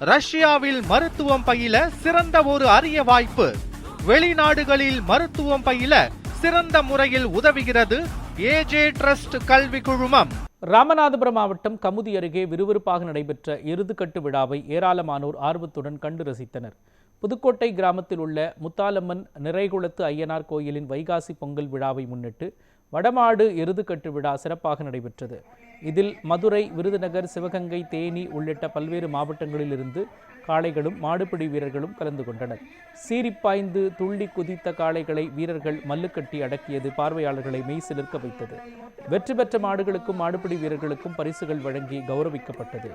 ரஷ்யாவில் மருத்துவம் பயில சிறந்த ஒரு அரிய வாய்ப்பு. வெளிநாடுகளில் மருத்துவம் பயில சிறந்த முறையில் உதவுகிறது ஏஜே ட்ரஸ்ட் கல்வி குழுமம். ராமநாதபுரம் மாவட்டம் கமுதி அருகே விறுவிறுப்பாக நடைபெற்ற எருதுகட்டு விழாவை ஏராளமானோர் ஆர்வத்துடன் கண்டு ரசித்தனர். புதுக்கோட்டை கிராமத்தில் உள்ள முத்தாலம்மன் நிறைகுளத்து ஐயனார் கோயிலின் வைகாசி பொங்கல் விழாவை முன்னிட்டு வடமாடு எருதுகட்டு விழா சிறப்பாக நடைபெற்றது. இதில் மதுரை, விருதுநகர், சிவகங்கை, தேனி உள்ளிட்ட பல்வேறு மாவட்டங்களில் இருந்து காளைகளும் மாடுபிடி வீரர்களும் கலந்து கொண்டனர். சீரிப்பாய்ந்து துள்ளி குதித்த காளைகளை வீரர்கள் மல்லுக்கட்டி அடக்கியது பார்வையாளர்களை மெய்சிலிர்க்க வைத்தது. வெற்றி பெற்ற மாடுகளுக்கும் மாடுபிடி வீரர்களுக்கும் பரிசுகள் வழங்கி கௌரவிக்கப்பட்டது.